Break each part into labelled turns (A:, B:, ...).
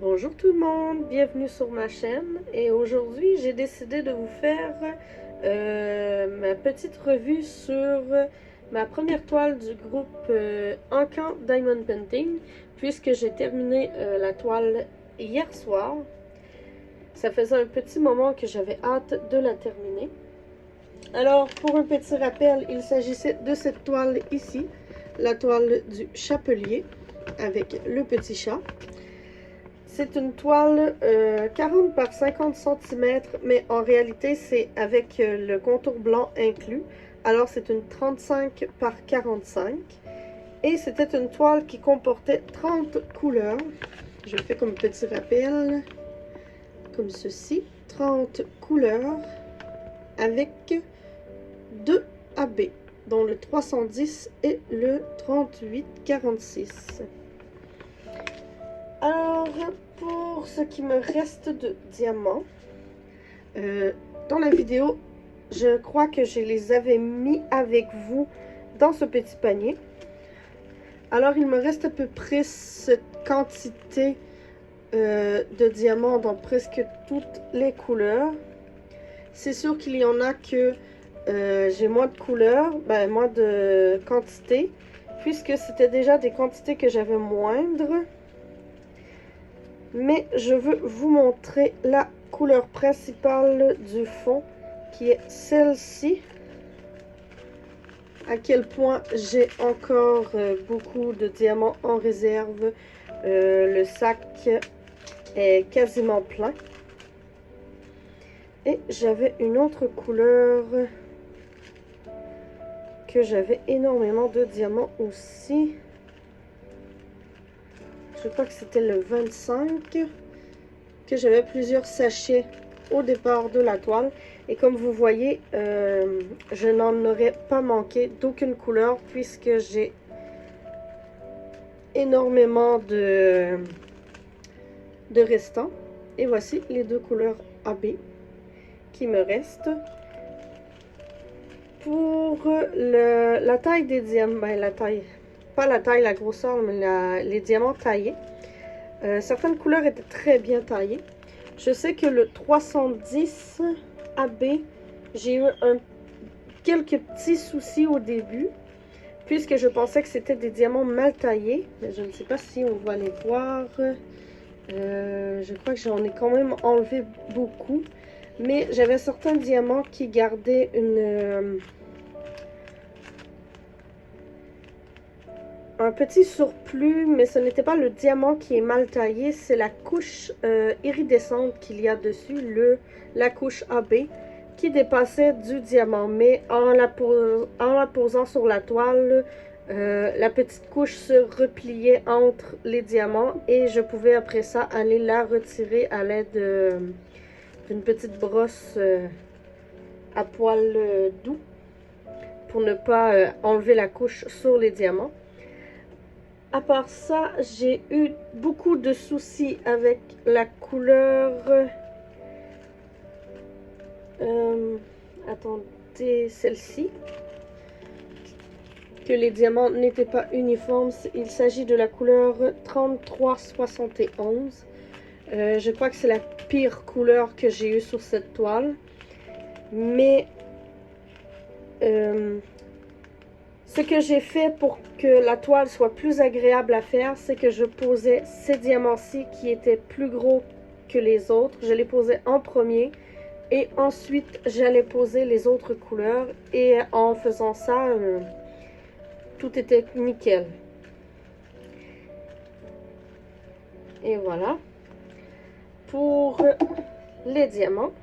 A: Bonjour tout le monde, bienvenue sur ma chaîne et aujourd'hui j'ai décidé de vous faire ma petite revue sur ma première toile du groupe Encan Diamond Painting puisque j'ai terminé la toile hier soir. Ça faisait un petit moment que j'avais hâte de la terminer. Alors pour un petit rappel, il s'agissait de cette toile ici, la toile du chapelier avec le petit chat. C'est une toile 40 par 50 cm, mais en réalité, c'est avec le contour blanc inclus. Alors, c'est une 35 par 45. Et c'était une toile qui comportait 30 couleurs. Je fais comme petit rappel, comme ceci. 30 couleurs avec 2 AB, dont le 310 et le 3846. Alors, pour ce qui me reste de diamants, dans la vidéo, je crois que je les avais mis avec vous dans ce petit panier. Alors, il me reste à peu près cette quantité de diamants dans presque toutes les couleurs. C'est sûr qu'il y en a que j'ai moins de couleurs, moins de quantité, puisque c'était déjà des quantités que j'avais moindres. Mais je veux vous montrer la couleur principale du fond, qui est celle-ci. À quel point j'ai encore beaucoup de diamants en réserve. Le sac est quasiment plein. Et j'avais une autre couleur que j'avais énormément de diamants aussi. Je crois que c'était le 25, que j'avais plusieurs sachets au départ de la toile. Et comme vous voyez, je n'en aurais pas manqué d'aucune couleur puisque j'ai énormément de restants. Et voici les deux couleurs AB qui me restent. Pour la taille des diamants, la taille, pas la taille, la grosseur, mais les diamants taillés. Certaines couleurs étaient très bien taillées. Je sais que le 310 AB, j'ai eu quelques petits soucis au début, puisque je pensais que c'était des diamants mal taillés. Mais je ne sais pas si on va les voir. Je crois que j'en ai quand même enlevé beaucoup. Mais j'avais certains diamants qui gardaient un petit surplus, mais ce n'était pas le diamant qui est mal taillé, c'est la couche iridescente qu'il y a dessus, la couche AB, qui dépassait du diamant. Mais en la posant sur la toile, la petite couche se repliait entre les diamants et je pouvais après ça aller la retirer à l'aide d'une petite brosse à poil doux pour ne pas enlever la couche sur les diamants. À part ça, j'ai eu beaucoup de soucis avec la couleur. Attendez, celle-ci. Que les diamants n'étaient pas uniformes. Il s'agit de la couleur 3371. Je crois que c'est la pire couleur que j'ai eue sur cette toile. Mais ce que j'ai fait pour que la toile soit plus agréable à faire, c'est que je posais ces diamants-ci qui étaient plus gros que les autres. Je les posais en premier et ensuite j'allais poser les autres couleurs. Et en faisant ça, tout était nickel. Et voilà. Pour les diamants.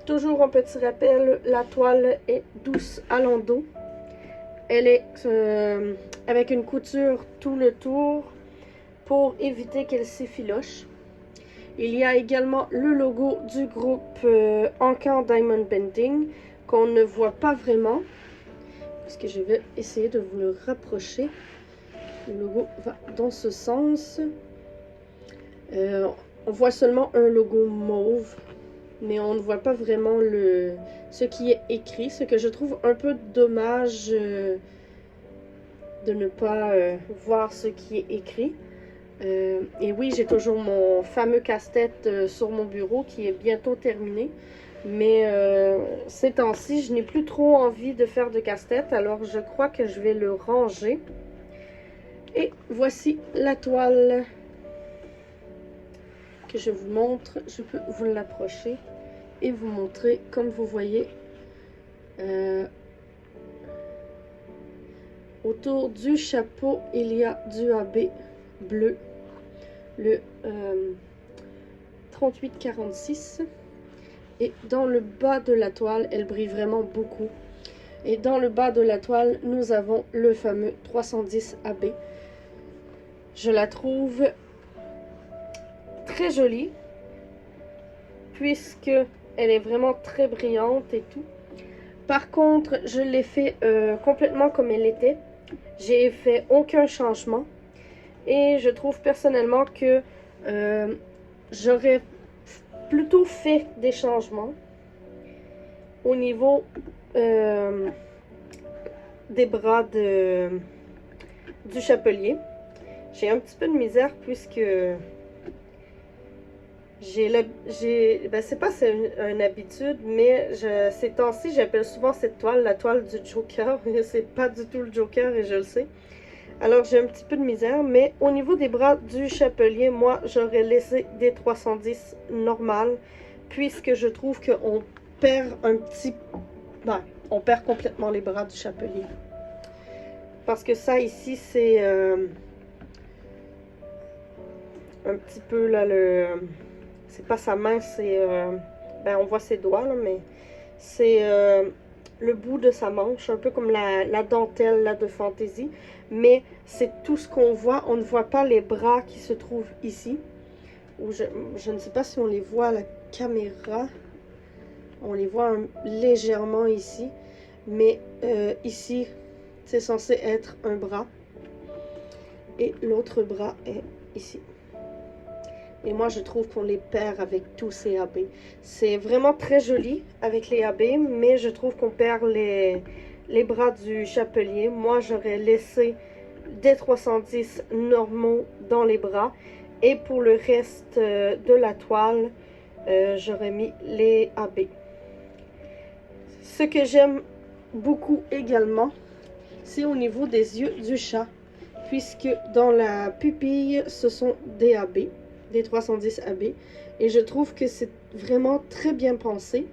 A: Toujours un petit rappel, la toile est douce à l'endos. Elle est avec une couture tout le tour pour éviter qu'elle s'effiloche. Il y a également le logo du groupe Encan Diamond Painting qu'on ne voit pas vraiment. Parce que je vais essayer de vous le rapprocher. Le logo va dans ce sens. On voit seulement un logo mauve. Mais on ne voit pas vraiment ce qui est écrit, ce que je trouve un peu dommage de ne pas voir ce qui est écrit. Et oui, j'ai toujours mon fameux casse-tête sur mon bureau qui est bientôt terminé. Mais ces temps-ci, je n'ai plus trop envie de faire de casse-tête, alors je crois que je vais le ranger. Et voici la toile que je vous montre. Je peux vous l'approcher et vous montrer, comme vous voyez, autour du chapeau, il y a du AB bleu, le 3846. Et dans le bas de la toile, elle brille vraiment beaucoup. Et dans le bas de la toile, nous avons le fameux 310 AB. Je la trouve très jolie, puisque elle est vraiment très brillante et tout. Par contre, je l'ai fait complètement comme elle était. J'ai fait aucun changement. Et je trouve personnellement que j'aurais plutôt fait des changements au niveau des bras du chapelier. J'ai un petit peu de misère puisque c'est pas une habitude, mais ces temps-ci, j'appelle souvent cette toile la toile du Joker. C'est pas du tout le Joker et je le sais. Alors j'ai un petit peu de misère, mais au niveau des bras du chapelier, moi j'aurais laissé des 310 normales, puisque je trouve qu'on perd un petit... Ben, on perd complètement les bras du chapelier. Parce que ça ici, c'est un petit peu là, c'est pas sa main, c'est... ben on voit ses doigts là, mais c'est le bout de sa manche, un peu comme la dentelle là, de Fantasy. Mais c'est tout ce qu'on voit. On ne voit pas les bras qui se trouvent ici. Ou je ne sais pas si on les voit à la caméra. On les voit légèrement ici. Mais ici, c'est censé être un bras. Et l'autre bras est ici. Et moi, je trouve qu'on les perd avec tous ces AB. C'est vraiment très joli avec les AB, mais je trouve qu'on perd les bras du chapelier. Moi, j'aurais laissé des 310 normaux dans les bras. Et pour le reste de la toile, j'aurais mis les AB. Ce que j'aime beaucoup également, c'est au niveau des yeux du chat. Puisque dans la pupille, ce sont des AB. Des 310 AB. Et je trouve que c'est vraiment très bien pensé.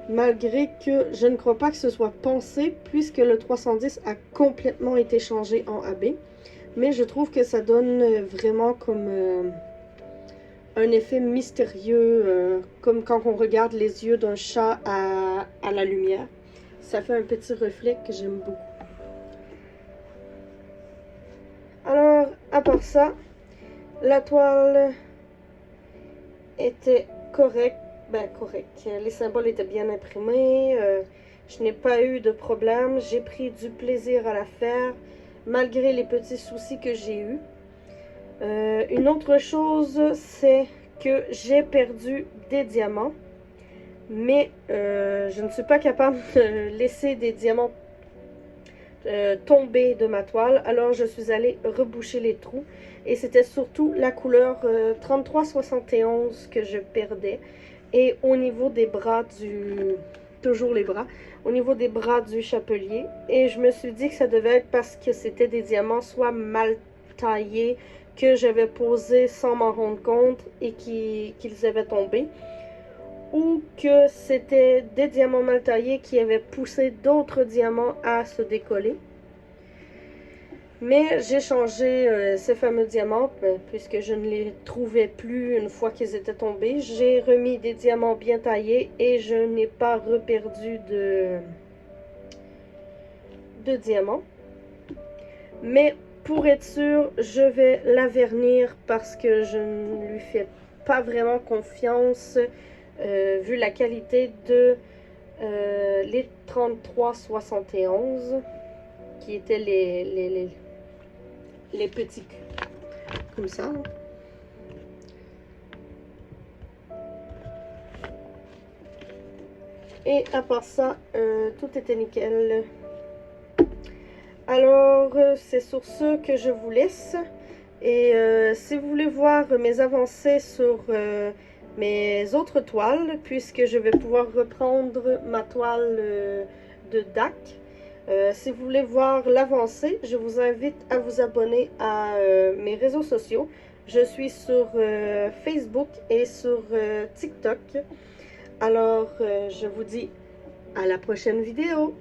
A: Malgré que je ne crois pas que ce soit pensé, puisque le 310 a complètement été changé en AB. Mais je trouve que ça donne vraiment comme un effet mystérieux, comme quand on regarde les yeux d'un chat à la lumière. Ça fait un petit reflet que j'aime beaucoup. Alors, à part ça, la toile était correcte. Ben, correct. Les symboles étaient bien imprimés. Je n'ai pas eu de problème. J'ai pris du plaisir à la faire, malgré les petits soucis que j'ai eus. Une autre chose, c'est que j'ai perdu des diamants. Mais je ne suis pas capable de laisser des diamants tomber de ma toile. Alors je suis allée reboucher les trous. Et c'était surtout la couleur 3371 que je perdais. Et au niveau des bras toujours les bras, au niveau des bras du chapelier. Et je me suis dit que ça devait être parce que c'était des diamants soit mal taillés, que j'avais posés sans m'en rendre compte et qu'ils avaient tombé. Ou que c'était des diamants mal taillés qui avaient poussé d'autres diamants à se décoller. Mais j'ai changé ces fameux diamants puisque je ne les trouvais plus une fois qu'ils étaient tombés. J'ai remis des diamants bien taillés et je n'ai pas reperdu de diamants. Mais pour être sûr, je vais la vernir parce que je ne lui fais pas vraiment confiance vu la qualité de les 3371 qui étaient les petits comme ça. Et à part ça, tout était nickel. Alors, c'est sur ce que je vous laisse. Et si vous voulez voir mes avancées sur mes autres toiles, puisque je vais pouvoir reprendre ma toile de DAC, si vous voulez voir l'avancée, je vous invite à vous abonner à mes réseaux sociaux. Je suis sur Facebook et sur TikTok. Alors, je vous dis à la prochaine vidéo.